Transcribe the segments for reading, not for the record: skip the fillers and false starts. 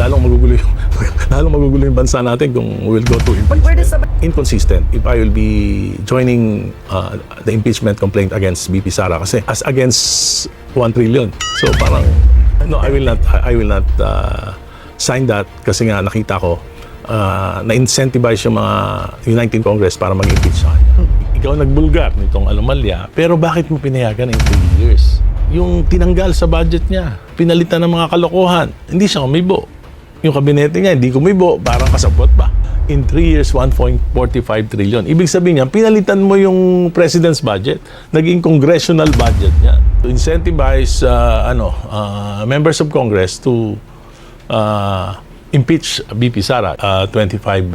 lalong magugulo yung bansa natin kung we'll go to impeachment. But where does the... Inconsistent if I will be joining the impeachment complaint against BP Sara kasi as against 1 trillion. So parang no, I will not sign that kasi nga nakita ko na-incentivize yung mga United Congress para mag-impeach sa kanya. Ikaw nagbulgar nitong anomalya, pero bakit mo pinayagan in 3 years? Yung tinanggal sa budget niya, pinalitan ng mga kalokohan, hindi siya kumibo. Yung kabinete niya, hindi kumibo, parang kasabot ba? In 3 years, 1.45 trillion. Ibig sabihin niya, pinalitan mo yung president's budget, naging congressional budget niya. To incentivize members of Congress to impeach BP Sara, 25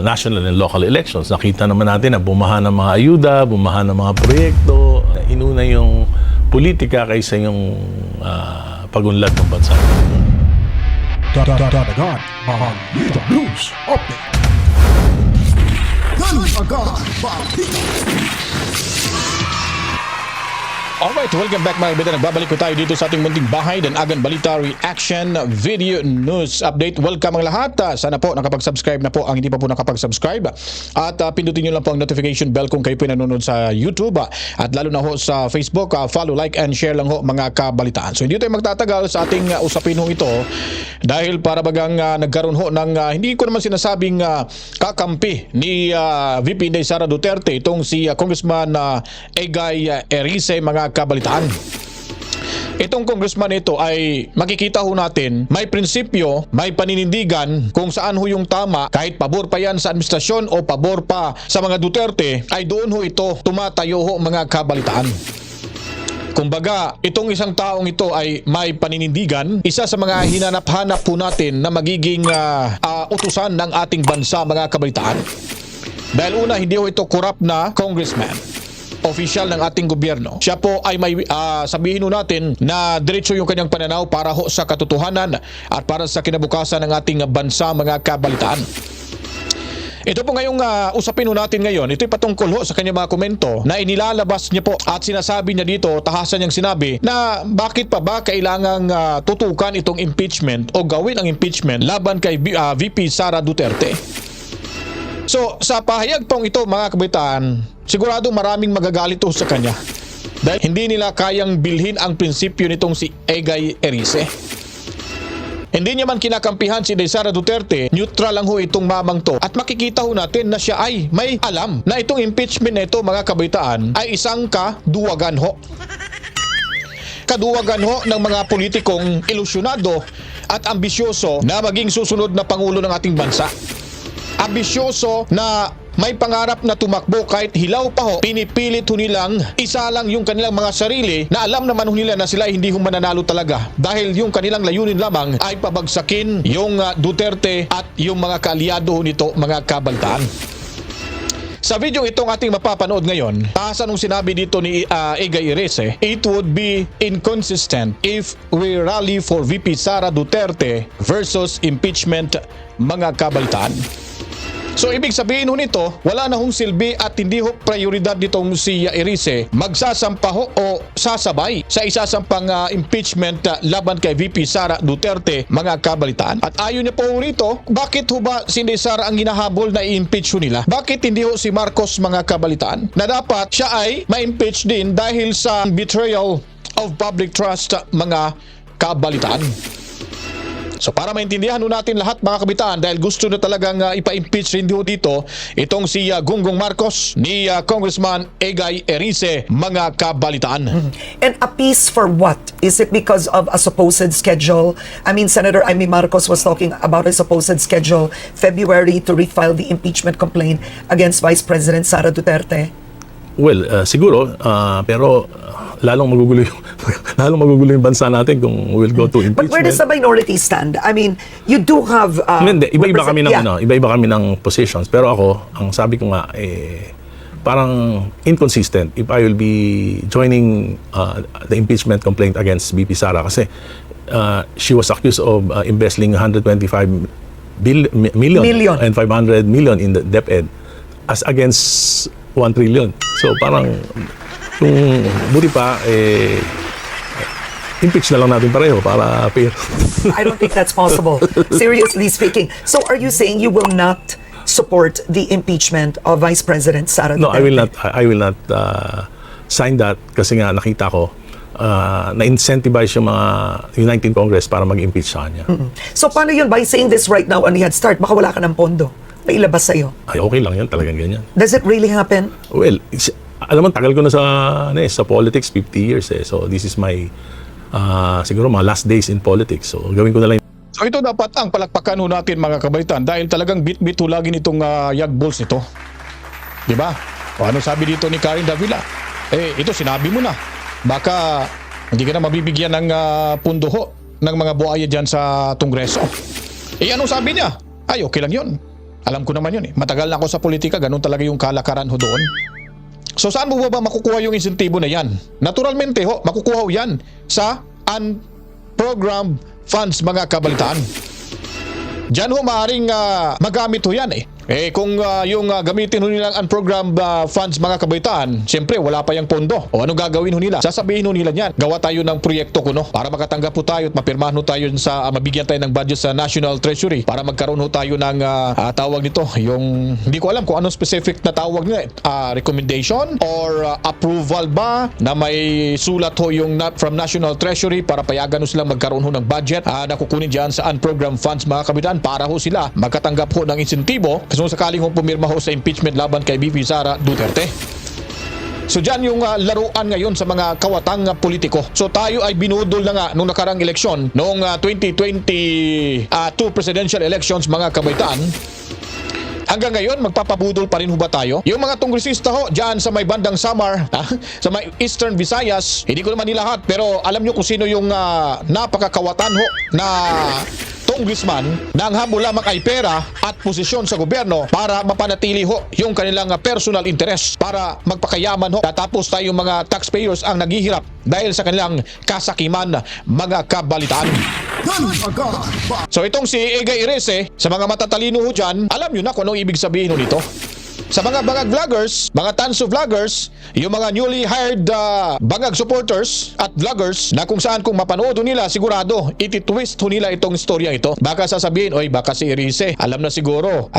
national and local elections. Nakita naman natin na bumaha ng mga ayuda, bumaha ng mga proyekto, inuna yung politika kaysa yung pagunlad ng bansa. Dadagan Balita News Update. Dadagan Balita. Alright, welcome back mga kabita. Nagbabalik ko tayo dito sa ating munting bahay, Danagan Balita Reaction Video News Update. Welcome ang lahat. Sana po nakapag-subscribe na po ang hindi pa po nakapag-subscribe. At pindutin nyo lang po ang notification bell kung kayo po nanonood sa YouTube. At lalo na ho sa Facebook, follow, like, and share lang ho mga kabalitaan. So hindi tayo magtatagal sa ating usapin ho ito dahil para bagang nagkaroon ho ng hindi ko naman sinasabing kakampi ni VP Inday Sara Duterte itong si Congressman Egay Erice mga kabalitaan. Itong congressman ito ay makikita ho natin may prinsipyo, may paninindigan kung saan ho yung tama, kahit pabor pa yan sa administrasyon o pabor pa sa mga Duterte, ay doon ho ito tumatayo ho mga kabalitaan. Kumbaga, itong isang taong ito ay may paninindigan, isa sa mga hinanap-hanap po natin na magiging utusan ng ating bansa mga kabalitaan. Dahil una, hindi ho ito corrupt na congressman, official ng ating gobyerno. Siya po ay may sabihin ho natin na diretso yung kanyang pananaw para ho sa katotohanan at para sa kinabukasan ng ating bansa mga kabalitaan. Ito po ngayong usapin ho natin ngayon, ito'y patungkol ho sa kanyang mga komento na inilalabas niya po at sinasabi niya dito, tahasan niyang sinabi na bakit pa ba kailangang tutukan itong impeachment o gawin ang impeachment laban kay VP Sara Duterte. So sa pahayag pong ito mga kabataan, sigurado maraming magagalit sa kanya dahil hindi nila kayang bilhin ang prinsipyo nitong si Egay Erice. Hindi niya man kinakampihan si Inday Sara Duterte, neutral lang ho itong mamang to at makikita ho natin na siya ay may alam na itong impeachment na ito mga kabataan ay isang kaduwagan ho. Kaduwagan ho ng mga politikong ilusyonado at ambisyoso na maging susunod na pangulo ng ating bansa. Ambisyoso na may pangarap na tumakbo kahit hilaw pa ho, pinipilit ho nilang isa lang yung kanilang mga sarili na alam naman ho nila na sila hindi ho mananalo talaga dahil yung kanilang layunin lamang ay pabagsakin yung Duterte at yung mga kaalyado ho nito mga kabalitaan. Sa video itong ating mapapanood ngayon, nung sinabi dito ni Egay Erice, it would be inconsistent if we rally for VP Sara Duterte versus impeachment mga kabalitaan. So ibig sabihin ho nito, wala na hong silbi at hindi ho prioridad nitong si Erice magsasampa ho o sasabay sa isasampang impeachment laban kay VP Sara Duterte mga kabalitaan. At ayon niya po rito, bakit ho ba si Inday Sara ang hinahabol na i-impeach ho nila? Bakit hindi ho si Marcos mga kabalitaan? Na dapat siya ay ma-impeach din dahil sa betrayal of public trust mga kabalitaan. So para maintindihan natin lahat mga kabitaan dahil gusto na talagang ipa-impeach rin dito itong si Gonggong Marcos ni Congressman Egay Erice mga kabalitaan. And a peace for what? Is it because of a supposed schedule? I mean, Senator Amy Marcos was talking about a supposed schedule February to refile the impeachment complaint against Vice President Sara Duterte. Well, siguro, pero lalong magugulo yung bansa natin kung we'll go to impeachment. But where does the minority stand? I mean, you do have iba-iba kami ng iba-iba kami ng positions, pero ako, ang sabi ko nga parang inconsistent if I will be joining the impeachment complaint against VP Sara kasi she was accused of embezzling 125 million and 500 million in the DepEd as against 1 trillion. So parang kung buti pa impeach na lang natin pareho para fair. I don't think that's possible, seriously speaking. So are you saying you will not support the impeachment of Vice President Sara Duterte? No, I will not sign that kasi nga nakita ko na-incentivize yung mga United Congress para mag-impeach sa kanya. So paano yun? By saying this right now on the head start, baka wala ka ng pondo. May ilabas sa'yo. Ay, okay lang yan, talagang ganyan. Does it really happen? Well, alam mo, tagal ko na sa politics, 50 years eh. So this is my, siguro mga last days in politics. So gawin ko na lang. So ito dapat ang palakpakan ho natin mga kabalitan dahil talagang bit-bit ho lagi nitong yagbols nito. Di ba? O ano sabi dito ni Karen Davila? Ito sinabi mo na. Baka hindi ka na mabibigyan ng pundo ho ng mga buhaya dyan sa Kongreso. Anong sabi niya? Ay, okay lang yun. Alam ko naman yun eh. Matagal na ako sa politika, ganun talaga yung kalakaran ho doon. So saan mo ba makukuha yung insentibo na yan? Naturalmente ho, makukuha ho yan sa unprogrammed funds mga kabalitaan. Diyan ho maaaring magamit ho yan eh. Kung yung gamitin ho nilang unprogrammed funds mga kabaitaan, siyempre wala pa yung pondo. O anong gagawin ho nila? Sasabihin ho nila yan, gawa tayo ng proyekto kuno para makatanggap po tayo at mapirmahan ho tayo sa mabigyan tayo ng budget sa National Treasury para magkaroon ho tayo ng tawag nito, yung hindi ko alam kung anong specific na tawag nila, recommendation or approval ba na may sulat ho yung from National Treasury para payagan ho silang magkaroon ho ng budget na kukunin dyan sa unprogrammed funds mga kabaitaan para ho sila magkatanggap ho ng insentibo kung sakaling hong pumirma ho sa impeachment laban kay VP Sara Duterte. So dyan yung laruan ngayon sa mga kawatang politiko. So tayo ay binudol na nga nung nakarang eleksyon, noong 2022 presidential elections mga kabaitaan. Hanggang ngayon, magpapabudol pa rin ho ba tayo? Yung mga kongresista ho, dyan sa may bandang Samar, sa may Eastern Visayas, hindi ko naman nilahat, pero alam nyo kung sino yung napakakawatan ho na congressman na ang hamon lamang ay pera at posisyon sa gobyerno para mapanatili ho yung kanilang personal interest para magpakayaman ho. Tapos tayong mga taxpayers ang naghihirap dahil sa kanilang kasakiman mga kabalitaan. So itong si Egay Irese, sa mga matatalino ho dyan, alam nyo na kung anong ibig sabihin ho nito. Sa mga bangag vloggers, mga tanso vloggers, yung mga newly hired bangag supporters at vloggers na kung saan kung mapanood ho nila, sigurado ititwist ho nila itong storya ito. Baka sasabihin, oy baka si Erice, alam na siguro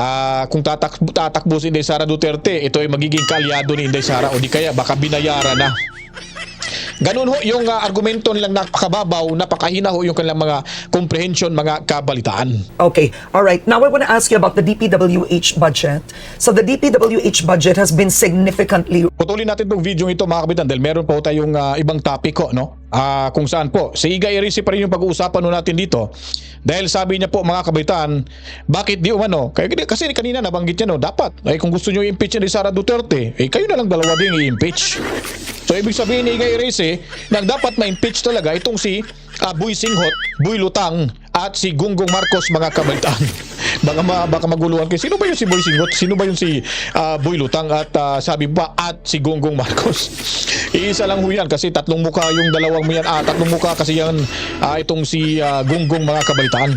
kung tatakbo si Inday Sara Duterte, ito ay magiging kalyado ni Inday Sara o di kaya baka binayaran na. Ganun ho yung argumento nilang napakababaw, napakahina ho yung kanilang mga comprehension, mga kabalitaan. Okay, all right. Now I want to ask you about the DPWH budget. So the DPWH budget has been significantly... Putulin natin itong video ito mga kabitan dahil meron pa ho tayong ibang topic ho, no? Kung saan po, si Igay Irisi pa rin yung pag-uusapan ho natin dito. Dahil sabi niya po mga kabitan, bakit di umano? Kasi kanina nabanggit niya no, dapat. Kung gusto niyo i-impeach ni Sara Duterte, kayo na lang dalawa din i-impeach. So ibig sabihin ni Igay Irisi na dapat ma-impeach talaga itong si Boy Singhot, Boy Lutang at si Gonggong Marcos mga kabalitaan. Baka maguluhan kayo. Sino ba yung si Boy Singhot? Sino ba yung si Boy Lutang at sabi pa at si Gonggong Marcos? Iisa lang ho yan kasi tatlong mukha yung dalawang mo yan. Tatlong mukha kasi yan itong si Gonggong mga kabalitaan.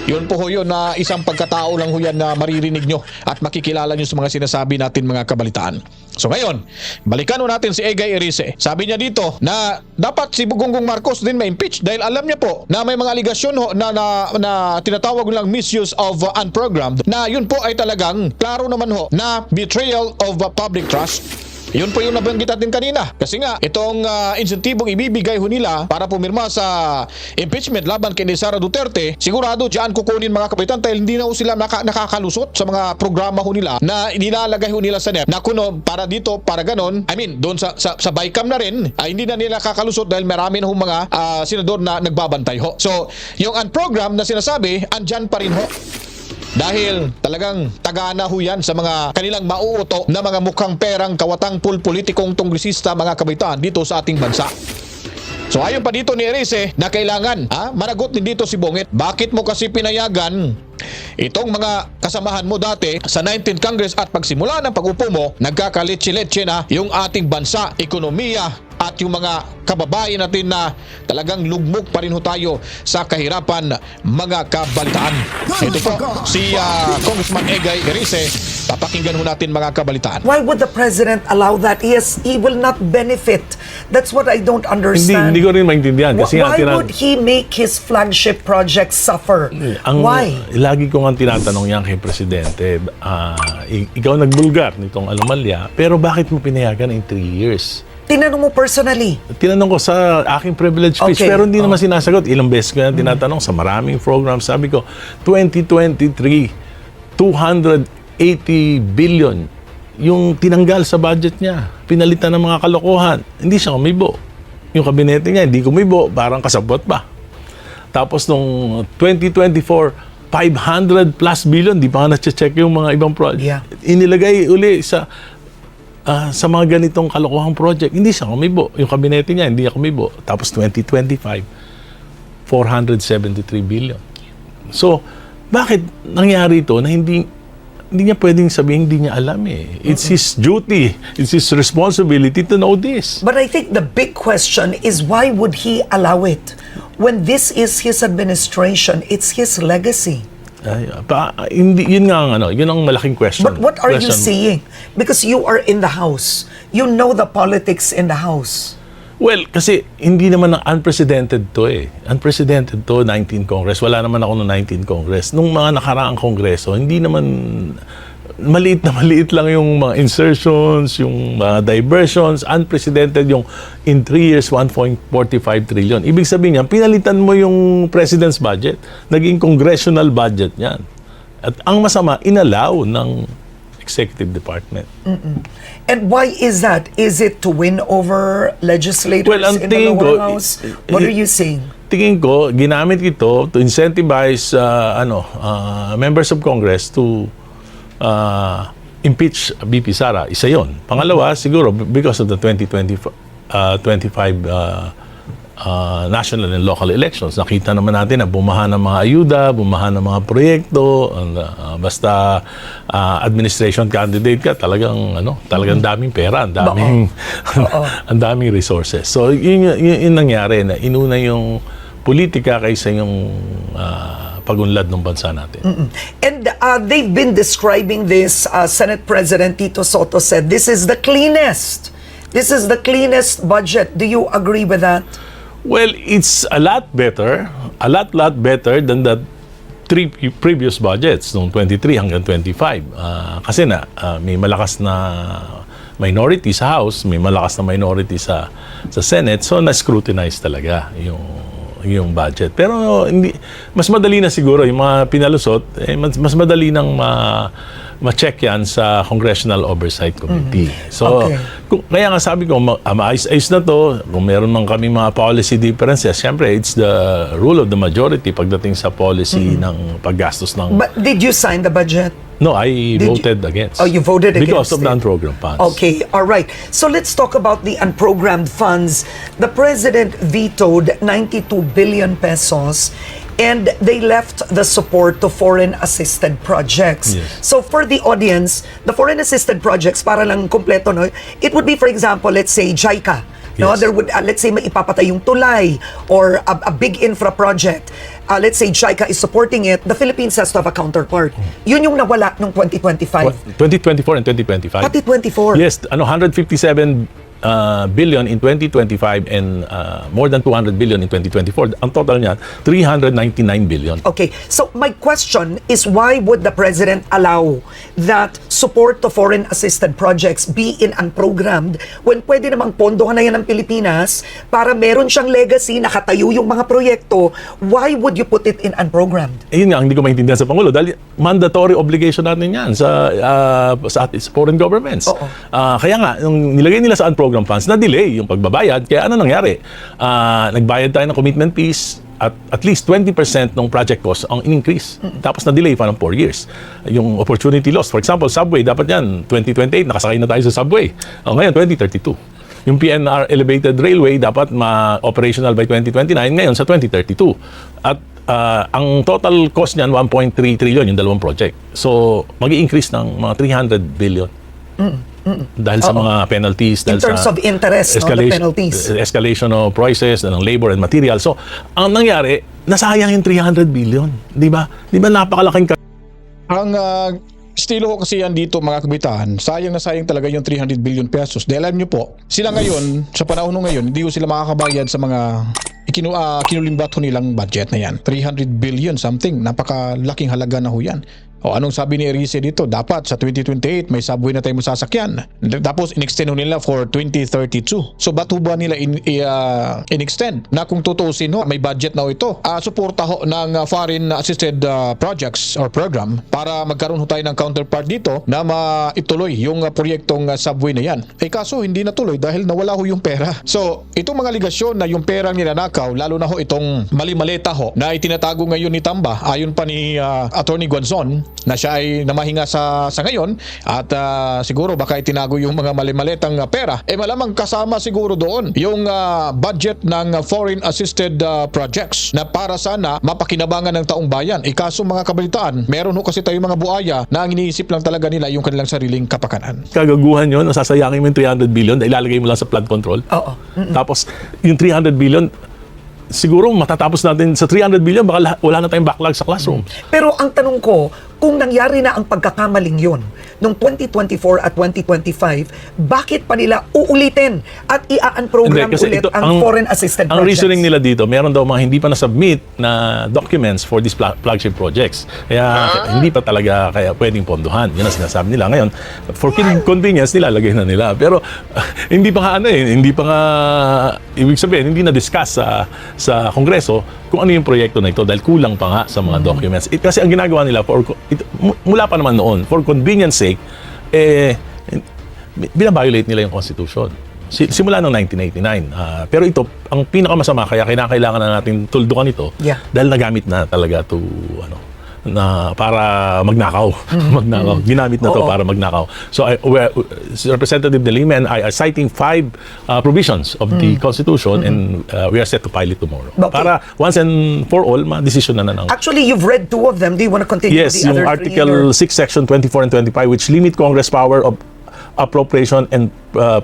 Yun po ho yun na isang pagkatao lang ho yan na maririnig nyo at makikilala nyo sa mga sinasabi natin mga kabalitaan. So ngayon, balikan ho natin si Egay Irisi. Sabi niya dito na dapat si Gonggong Marcos din ma-impeach dahil alam niya po na may mga aligasyon ho na tinatawag nilang misuse of unprogrammed na yun po ay talagang klaro naman ho na betrayal of public trust. Yun po yung nabanggit natin kanina. Kasi nga, itong insentibong ibibigay ho nila para pumirma sa impeachment laban kay Sara Duterte, sigurado dyan kukunin mga kapitan dahil hindi na ho sila nakakalusot sa mga programa ho nila na nilalagay ho nila sa NEP na kuno para dito, para ganon. I mean, doon sa BICAM na rin, hindi na nila kakalusot dahil marami na ho mga senador na nagbabantay ho. So, yung unprogram na sinasabi, andyan pa rin ho. Dahil talagang tagana ho yan sa mga kanilang mauuto na mga mukhang perang kawatang politikong tongresista mga kabitaan dito sa ating bansa. So ayon pa dito ni Erice na kailangan managot din dito si Bongit. Bakit mo kasi pinayagan itong mga kasamahan mo dati sa 19th Congress at pagsimula ng pag-upo mo, nagkakalitsi-litsi na yung ating bansa, ekonomiya at yung mga kababayan natin na talagang lugmok pa rin ho tayo sa kahirapan mga kabalitaan. Ito po si Congressman Egay Irisi Papakinggan ho natin mga kabalitaan. Why would the president allow that? He will not benefit. That's what I don't understand. Hindi ko rin maintindihan. Kasi Why would he make his flagship project suffer? Why? Lagi ko nga tinatanong yan kay Presidente, ikaw nagbulgar nitong anomalya, pero bakit mo pinayagan in 3 years? Tinanong mo personally. Tinanong ko sa aking privilege speech, Okay. pero hindi naman sinasagot. Ilang beses ko yan tinatanong sa maraming programs. Sabi ko, 2023, 280 billion yung tinanggal sa budget niya. Pinalitan ng mga kalokohan. Hindi siya kumibo. Yung kabinete niya, hindi kumibo. Parang kasabot pa. Tapos nung 2024, 500 plus billion, di pa nga na-check yung mga ibang project. Yeah. Inilagay uli sa mga ganitong kalokohang project, hindi siya kumibo. Yung kabinete niya, hindi niya kumibo. Tapos 2025, 473 billion. So, bakit nangyari ito na hindi niya pwedeng sabihin hindi niya alam eh. It's his duty, it's his responsibility to know this. But I think the big question is why would he allow it? When this is his administration, it's his legacy. Hindi, yun nga ang yun ang malaking question. But what are you Question. seeing? Because you are in the House. You know the politics in the House. Well, kasi hindi naman unprecedented to eh. Unprecedented to, 19 Congress. Wala naman ako ng 19 Congress. Nung mga nakaraang Kongreso, hindi naman maliit lang yung mga insertions, yung mga diversions, unprecedented yung in 3 years, 1.45 trillion. Ibig sabihin niya, pinalitan mo yung president's budget, naging congressional budget niyan. At ang masama, inalaw ng executive department. And why is that? Is it to win over legislators Well, ang in the tingin lower ko, house? What are you saying? Tingin ko, ginamit ito to incentivize members of Congress to impeach BP Sara. Isa yon. Pangalawa, siguro, because of the 2025 national and local elections. Nakita naman natin na bumaha ng mga ayuda, bumaha ng mga proyekto, basta administration candidate ka, talagang daming pera, ang daming ang daming resources. So yun nangyari na inuna yung politika kaysa yung pagunlad ng bansa natin. And they've been describing this, Senate President Tito Soto said, this is the cleanest. This is the cleanest budget. Do you agree with that? Well, it's a lot better than the three previous budgets, noong 23 hanggang 25. Kasi may malakas na minority sa House, may malakas na minority sa Senate, so na-scrutinize talaga yung budget. Pero hindi, mas madali na siguro yung mga pinalusot, mas madali nang ma-check yan sa Congressional Oversight Committee. So, Okay. Kaya nga sabi ko, maayos na to. Kung meron man kami mga policy differences, syempre, it's the rule of the majority pagdating sa policy ng paggastos ng... But did you sign the budget? No, I voted against. Oh, you voted because against of the it. unprogrammed funds. Okay, all right. So let's talk about the unprogrammed funds. The president vetoed 92 billion pesos and they left the support to foreign assisted projects. Yes. So for the audience, the foreign assisted projects, para lang kompleto, no? It would be, for example, let's say JICA. No, Yes. there would let's say maipapatay yung tulay or a big infra project. Let's say JICA is supporting it. The Philippines has to have a counterpart. Yun yung nawala nung 2025. 2024 and 2025. Pati 24. Yes, 157 billion in 2025 and more than 200 billion in 2024. Ang total niya, 399 billion. Okay, so my question is why would the president allow that support to foreign assisted projects be in unprogrammed when pwede namang pondohan na yan ng Pilipinas para meron siyang legacy, nakatayo yung mga proyekto? Why would you put it in unprogrammed? Yun nga, hindi ko maintindihan sa Pangulo dahil mandatory obligation natin yan sa foreign governments. Oo. Kaya nga, nung nilagay nila sa unprogrammed funds, na-delay yung pagbabayad. Kaya ano nangyari? Nagbayad tayo ng commitment fees at least 20% ng project cost ang in-increase. Tapos na-delay pa ng 4 years. Yung opportunity loss. For example, subway, dapat yan, 2028, nakasakay na tayo sa subway. Ngayon, 2032. Yung PNR Elevated Railway, dapat ma-operational by 2029, ngayon sa 2032. At ang total cost niyan, 1.3 trillion, yung dalawang project. So, mag-i-increase ng mga 300 billion. Dahil sa mga penalties, In dahil terms sa of interest, no, the penalties. escalation of prices, ng labor and material. So, ang nangyari, nasayang yung 300 billion. Di ba? Di ba napakalaking Ang Estilo ko kasi yan dito mga kabitaan, sayang na sayang talaga yung 300 billion pesos. Dahil alam nyo po, sila ngayon, sa panahon ng ngayon, hindi ko sila makakabayad sa mga kinulimbat ho nilang budget na yan. 300 billion something, napakalaking halaga na ho yan. O anong sabi ni Erice dito? Dapat sa 2028 may subway na tayong masasakyan. Tapos in-extend ho nila for 2032. So ba't ho ba nila in-extend? Na kung tutuusin ho, may budget na ho ito. Suporta ho ng foreign assisted projects or program para magkaroon ho tayo ng counterpart dito na maituloy yung proyektong subway na yan. Kaso hindi natuloy dahil nawala ho yung pera. So itong mga ligasyon na yung perang nilanakaw, lalo na ho itong mali-maleta ho na itinatago ngayon ni Tamba, ayon pa ni Attorney Guanzon, na siya ay namahinga sa ngayon at siguro baka itinago yung mga mali-maletang pera, malamang kasama siguro doon yung budget ng foreign assisted projects na para sana mapakinabangan ng taong bayan. Kaso mga kabalitaan, meron ho kasi tayong mga buaya na ang iniisip lang talaga nila yung kanilang sariling kapakanan. Kagaguhan yun, nasasayangin mo yung 300 billion, ilalagay mo lang sa flood control. Oo. Tapos, yung 300 billion, siguro matatapos natin sa 300 billion, baka wala na tayong backlog sa classroom. Pero ang tanong ko, kung nangyari na ang pagkakamaling yun noong 2024 at 2025, bakit pa nila uulitin at i-unprogram Hindi, kasi ulit ito, ang foreign assisted ang projects? reasoning nila dito, meron daw mga hindi pa na-submit na documents for these flagship projects. Kaya hindi pa talaga kaya pwedeng pondohan. Yun ang sinasabi nila. Ngayon, for convenience, nilalagay na nila. Pero hindi pa nga hindi pa nga, ibig sabihin, hindi na-discuss sa Kongreso kung ano yung proyekto na ito dahil kulang pa nga sa mga documents. Kasi ang ginagawa nila, mula pa naman noon, for convenience sake, binabiolate nila yung Constitution. Simula noong 1989. Pero ito, ang pinakamasama, kaya kinakailangan na natin tuldukan ito dahil nagamit na talaga to na para magnakaw. Magnakaw. Ginamit na to para magnakaw. So Representative De Lima and I are citing 5 provisions of the Constitution and we are set to file it tomorrow. Okay. Para once and for all, ma-decision na ng Actually, you've read 2 of them. Do you want to continue Yes, with the yung other 3? Article 6, Section 24 and 25, which limit Congress power of appropriation and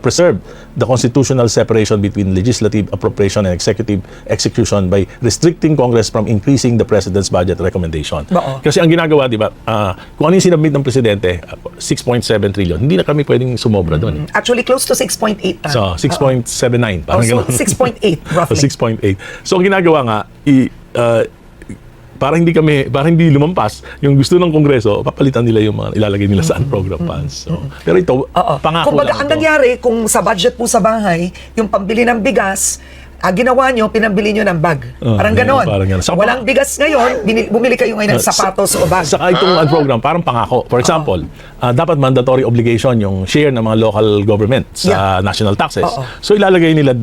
preserve the constitutional separation between legislative appropriation and executive execution by restricting Congress from increasing the President's budget recommendation. Kasi ang ginagawa, di ba, kung ano yung sinabmit ng Presidente, 6.7 trillion, hindi na kami pwedeng sumobra doon. Actually, close to 6.8. So, 6.79. Parang So, ganun. 6.8 roughly. 6.8. So, ang ginagawa nga, para hindi lumampas yung gusto ng Kongreso, papalitan nila yung mga ilalagay nila sa unprogrammed funds. So, pero ito, pangako Kumbaga, lang ang ito. nangyari, kung sa budget po sa bahay, yung pambili ng bigas, ginawa nyo, pinambili nyo ng bag. Parang ganon. parang ganon. Saka Walang bigas ngayon, bumili kayo ngayon ng sapatos o bag. Saka itong unprogrammed, parang pangako. For example, dapat mandatory obligation yung share ng mga local government sa national taxes. So ilalagay nila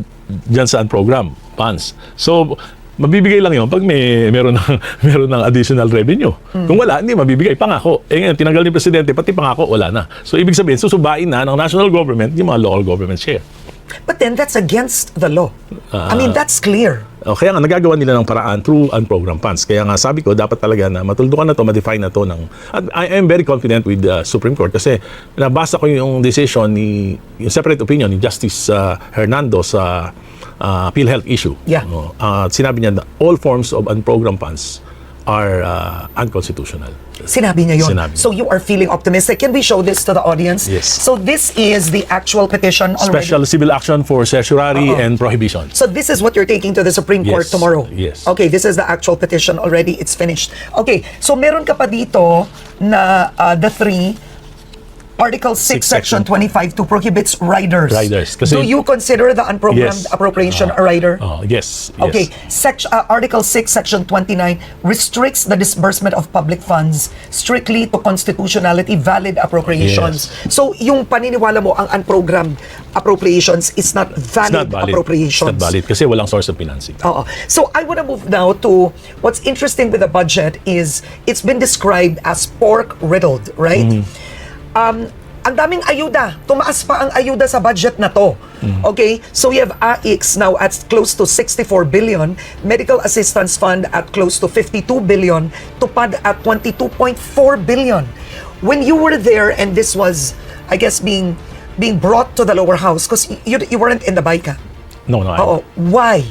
dyan sa unprogrammed funds. So, mabibigay lang yun pag meron ng additional revenue. Kung wala, hindi mabibigay. Pangako. Ngayon, tinanggal ni Presidente, pati pangako, wala na. So, ibig sabihin, susubain na ng national government yung mga local government share. But then, that's against the law. I mean, that's clear. Kaya nga, nagagawa nila ng paraan through unprogrammed funds. Kaya nga, sabi ko, dapat talaga na matuldukan na to, ma-define na to ng... At I am very confident with the Supreme Court kasi nabasa ko yung decision yung separate opinion ni Justice Hernando sa PhilHealth issue. Sinabi niya na all forms of unprogrammed funds are unconstitutional. Sinabi niya yun. Sinabi. So you are feeling optimistic. Can we show this to the audience? Yes. So this is the actual petition already. Special civil action for certiorari and prohibition. So this is what you're taking to the Supreme Court Yes. tomorrow? Yes. Okay, this is the actual petition already. It's finished. Okay, so meron ka pa dito na the 3 Article 6, Section 25 to prohibits riders. Kasi, Do you consider the unprogrammed appropriation a rider? Yes. Okay. Article 6, Section 29 restricts the disbursement of public funds strictly to constitutionality valid appropriations. So, yung paniniwala mo, ang unprogrammed appropriations is not valid appropriations. It's not valid kasi walang source of financing. So, I want to move now to what's interesting with the budget is it's been described as pork-riddled, right? Ang daming ayuda. Tumaas pa ang ayuda sa budget na to. Okay? So we have AIX now at close to 64 billion, Medical Assistance Fund at close to 52 billion, TUPAD at 22.4 billion. When you were there and this was, I guess, being brought to the lower house, because you weren't in the BICA. No. Why?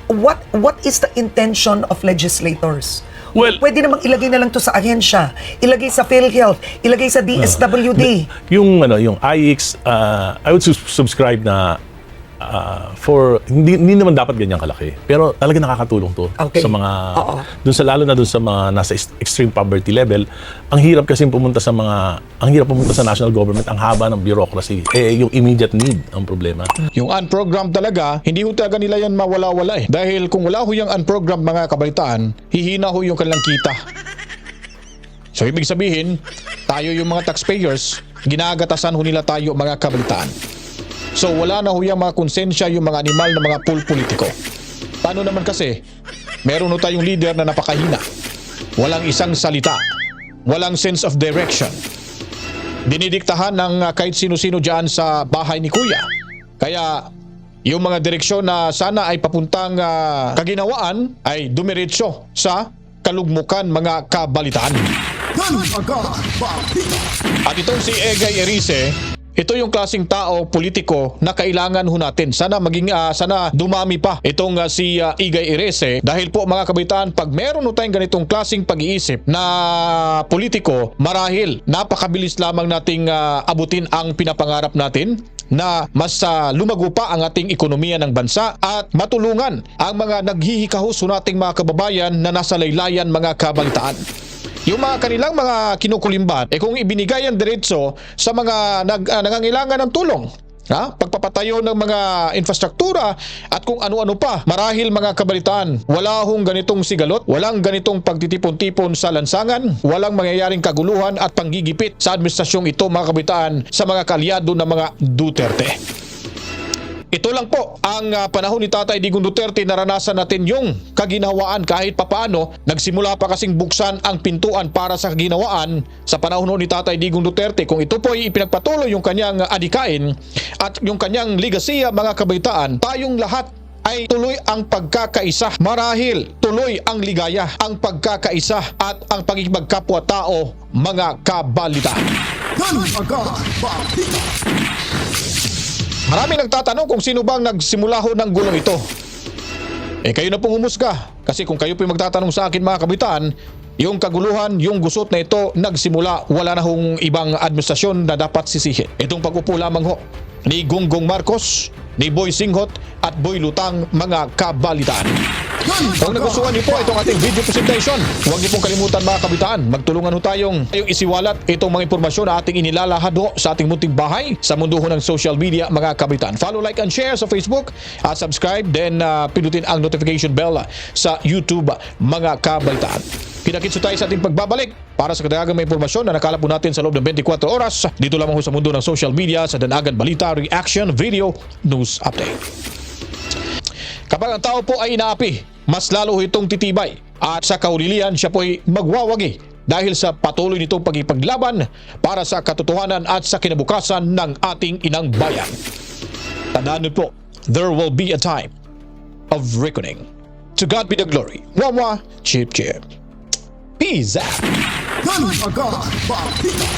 What is the intention of legislators? Well, Pwede namang ilagay na lang to sa ahensya, ilagay sa PhilHealth, ilagay sa DSWD. yung IX, I would subscribe na for hindi naman dapat ganyan kalaki, pero talaga nakakatulong to Okay. sa mga Oo. lalo na dun sa mga nasa extreme poverty level. Ang hirap kasi pumunta sa national government, ang haba ng bureaucracy. Yung immediate need ang problema. Yung unprogrammed talaga, hindi ho talaga nila yan mawala-wala eh. Dahil kung wala ho yung unprogrammed mga kabalitaan, hihina ho yung kanilang kita. So ibig sabihin, tayo yung mga taxpayers, ginagatasan ho nila tayo mga kabalitaan. So wala na ho yung mga konsensya, yung mga animal na mga politiko. Paano naman kasi, meron ho tayong leader na napakahina. Walang isang salita. Walang sense of direction. Dinidiktahan ng kahit sino-sino dyan sa bahay ni Kuya. Kaya yung mga direksyon na sana ay papuntang kaginawaan ay dumiretso sa kalugmukan mga kabalitaan. Dagdagan balita. At itong si Egay Erice, ito yung klaseng tao, politiko na kailangan ho natin. Sana dumami pa itong si Egay Erice dahil po mga kabaitaan, pag meron ho tayong ganitong klaseng pag-iisip na politiko, marahil napakabilis lamang nating abutin ang pinapangarap natin na mas lumago pa ang ating ekonomiya ng bansa at matulungan ang mga naghihikahos ho nating mga kababayan na nasa laylayan mga kabalitaan. Yung mga kanilang mga kinukulimbat, kung ibinigay ang diretso sa mga nangangailangan ng tulong, pagpapatayo ng mga infrastruktura at kung ano-ano pa, marahil mga kabalitaan, wala hong ganitong sigalot, walang ganitong pagtitipon-tipon sa lansangan, walang mangyayaring kaguluhan at panggigipit sa administrasyong ito mga kabalitaan sa mga kaalyado ng mga Duterte. Ito lang po ang panahon ni Tatay Digong Duterte, naranasan natin yung kaginhawaan kahit papaano. Nagsimula pa kasing buksan ang pintuan para sa kaginhawaan sa panahon ni Tatay Digong Duterte. Kung ito po ay ipinagpatuloy yung kanyang adikain at yung kanyang legasiya mga kabaitaan, tayong lahat ay tuloy ang pagkakaisa. Marahil tuloy ang ligaya, ang pagkakaisa at ang pagkikipagkapwa-tao mga kabalita. Dagdagan balita. Maraming nagtatanong kung sino bang nagsimula ho ng gulong ito. Kayo na pong humusga. Kasi kung kayo po magtatanong sa akin mga kabitaan, yung kaguluhan, yung gusot na ito nagsimula, wala na hong ibang administrasyon na dapat sisihin. Itong pag-upo lamang ho ni Gonggong Marcos, ni Boy Singhot at Boy Lutang mga kabalitaan. Kung nagustuhan niyo po itong ating video presentation, huwag niyo pong kalimutan mga kabitaan, magtulungan ho tayong isiwalat itong mga impormasyon na ating inilalahad ho sa ating munting bahay sa mundo ho ng social media mga kabitaan. Follow, like, and share sa Facebook at subscribe, then pindutin ang notification bell sa YouTube mga kabitaan. Pinakitso tayo sa ating pagbabalik para sa kadagdagang may impormasyon na nakalap po natin sa loob ng 24 oras dito lamang ho sa mundo ng social media sa Danagan Balita Reaction Video News Update. Kapag ang tao po ay inaapi, mas lalo itong titibay at sa kahulilian siya po ay magwawagi dahil sa patuloy nitong pagipaglaban para sa katotohanan at sa kinabukasan ng ating inang bayan. Tandaan niyo po, there will be a time of reckoning. To God be the glory. Wawa, chip chip. Peace out. Dagdagan balita.